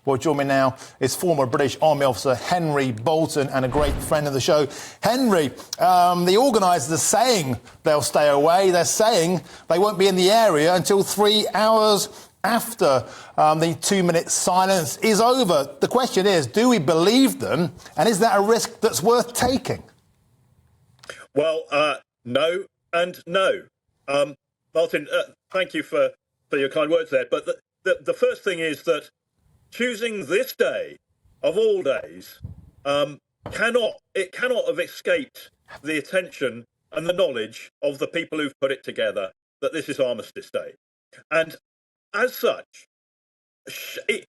Well, join me now is former British Army officer Henry Bolton and a great friend of the show. Henry, the organisers are saying they'll stay away. They're saying they won't be in the area until 3 hours after the 2-minute silence is over. The question is, do we believe them? And is that a risk that's worth taking? Well, no and no. Martin, thank you for your kind words there. But the first thing is that choosing this day of all days cannot have escaped the attention and the knowledge of the people who've put it together that this is Armistice Day. And as such,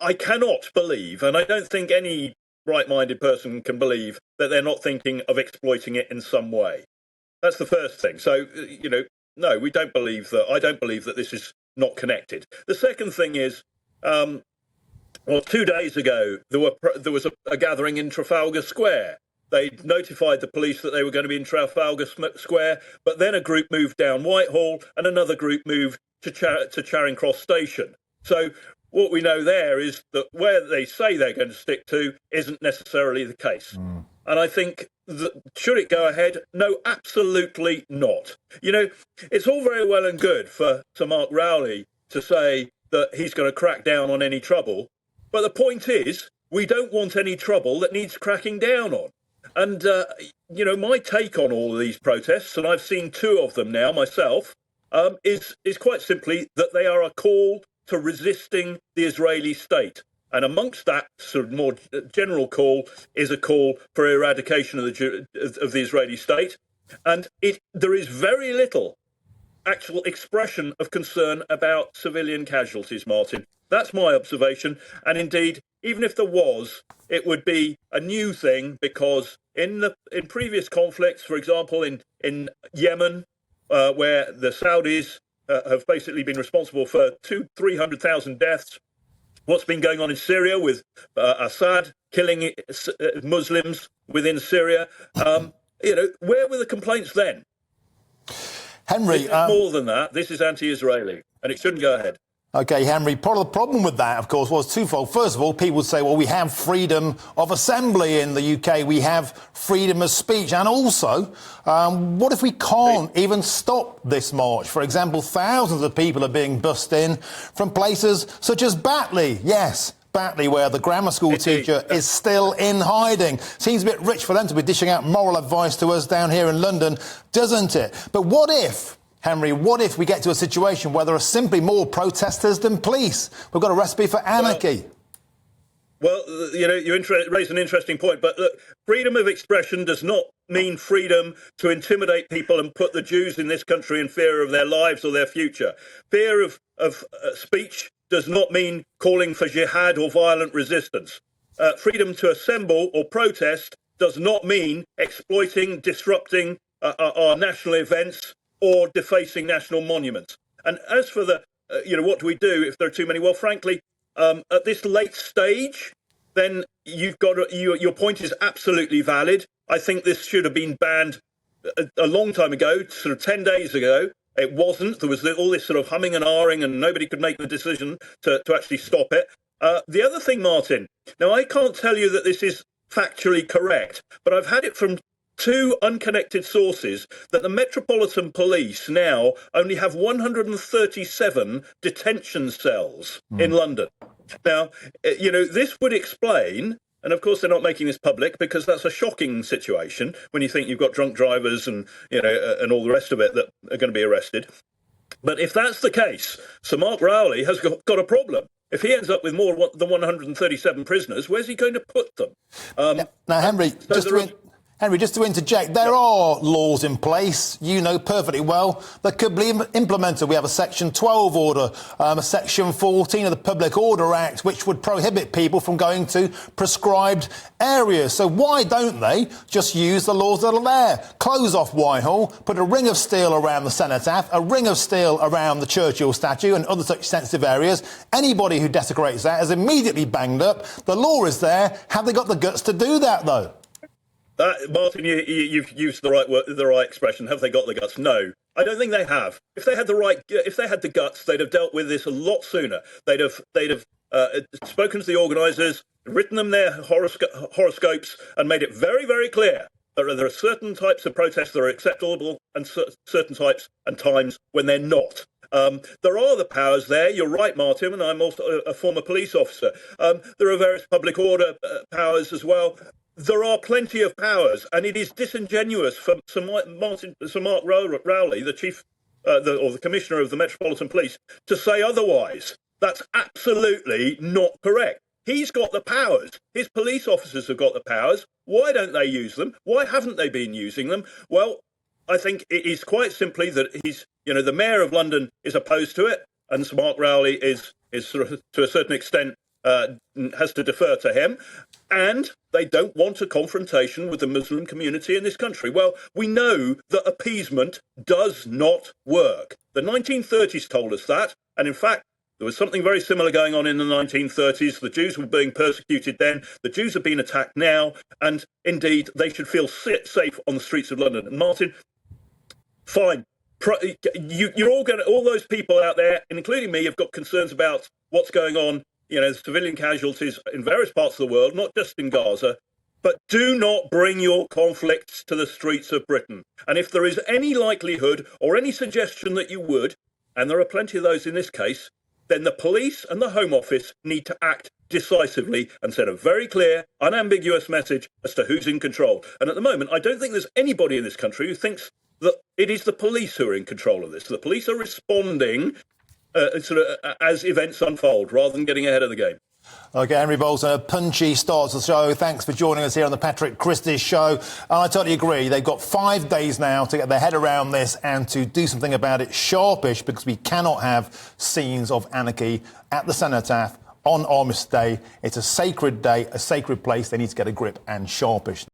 I cannot believe, and I don't think any right-minded person can believe, that they're not thinking of exploiting it in some way. That's the first thing. So, no, we don't believe that. I don't believe that this is not connected. The second thing is, well, 2 days ago, there was a gathering in Trafalgar Square. They notified the police that they were going to be in Trafalgar Square, but then a group moved down Whitehall and another group moved to Charing Cross Station. So what we know there is that where they say they're going to stick to isn't necessarily the case. And I think that should it go ahead? No, absolutely not. It's all very well and good for Sir Mark Rowley to say that he's going to crack down on any trouble. But the point is, we don't want any trouble that needs cracking down on. And, my take on all of these protests, and I've seen 2 of them now myself, is quite simply that they are a call to resisting the Israeli state. And amongst that sort of more general call is a call for eradication of the Israeli state. And there is very little actual expression of concern about civilian casualties, Martin. That's my observation. And indeed, even if there was, it would be a new thing, because in previous conflicts, for example, in Yemen, where the Saudis have basically been responsible for 200,000-300,000 deaths, what's been going on in Syria with Assad killing Muslims within Syria, where were the complaints then? Henry, this is more than that. This is anti-Israeli, and it shouldn't go ahead. OK, Henry, part of the problem with that, of course, was twofold. First of all, people would say, well, we have freedom of assembly in the UK. We have freedom of speech. And also, what if we can't even stop this march? For example, thousands of people are being bussed in from places such as Batley. Yes, Batley, where the grammar school teacher is still in hiding. Seems a bit rich for them to be dishing out moral advice to us down here in London, doesn't it? But what if, Henry, what if we get to a situation where there are simply more protesters than police? We've got a recipe for anarchy. Well, you raise an interesting point, but look, freedom of expression does not mean freedom to intimidate people and put the Jews in this country in fear of their lives or their future. Fear of speech does not mean calling for jihad or violent resistance. Freedom to assemble or protest does not mean exploiting, disrupting our national events or defacing national monuments. And as for the, what do we do if there are too many? Well, frankly, at this late stage, then your point is absolutely valid. I think this should have been banned a long time ago, sort of 10 days ago. It wasn't. There was all this sort of humming and ahhing, and nobody could make the decision to actually stop it. The other thing, Martin, now I can't tell you that this is factually correct, but I've had it from 2 unconnected sources that the Metropolitan Police now only have 137 detention cells in London. Now, this would explain, and of course they're not making this public because that's a shocking situation when you think you've got drunk drivers and, and all the rest of it that are going to be arrested. But if that's the case, Sir Mark Rowley has got a problem. If he ends up with more than 137 prisoners, where's he going to put them? Now, Henry, just to interject, there are laws in place, you know perfectly well, that could be implemented. We have a Section 12 order, a Section 14 of the Public Order Act, which would prohibit people from going to prescribed areas. So why don't they just use the laws that are there? Close off Whitehall, put a ring of steel around the cenotaph, a ring of steel around the Churchill statue and other such sensitive areas. Anybody who desecrates that is immediately banged up. The law is there. Have they got the guts to do that, though? Martin, you've used the right expression. Have they got the guts? No, I don't think they have. If they had the guts, they'd have dealt with this a lot sooner. They'd have spoken to the organisers, written them their horoscopes, and made it very, very clear that there are certain types of protests that are acceptable and certain types and times when they're not. There are the powers there. You're right, Martin, and I'm also a former police officer. There are various public order powers as well. There are plenty of powers, and it is disingenuous for Sir Mark Rowley, the chief or the commissioner of the Metropolitan Police, to say otherwise. That's absolutely not correct. He's got the powers. His police officers have got the powers. Why don't they use them? Why haven't they been using them? Well, I think it is quite simply that the mayor of London is opposed to it, and Sir Mark Rowley is sort of, to a certain extent, has to defer to him, and they don't want a confrontation with the Muslim community in this country. Well, we know that appeasement does not work. The 1930s told us that, and in fact, there was something very similar going on in the 1930s. The Jews were being persecuted then. The Jews have been attacked now, and indeed, they should feel safe on the streets of London. And Martin, fine. You're all those people out there, including me, have got concerns about what's going on, civilian casualties in various parts of the world, not just in Gaza. But do not bring your conflicts to the streets of Britain. And if there is any likelihood or any suggestion that you would, and there are plenty of those in this case, then the police and the Home Office need to act decisively and send a very clear, unambiguous message as to who's in control. And at the moment, I don't think there's anybody in this country who thinks that it is the police who are in control of this. The police are responding as events unfold rather than getting ahead of the game. OK, Henry Bolton, a punchy start to the show. Thanks for joining us here on the Patrick Christys Show. And I totally agree. They've got 5 days now to get their head around this and to do something about it sharpish, because we cannot have scenes of anarchy at the Cenotaph on Armistice Day. It's a sacred day, a sacred place. They need to get a grip, and sharpish.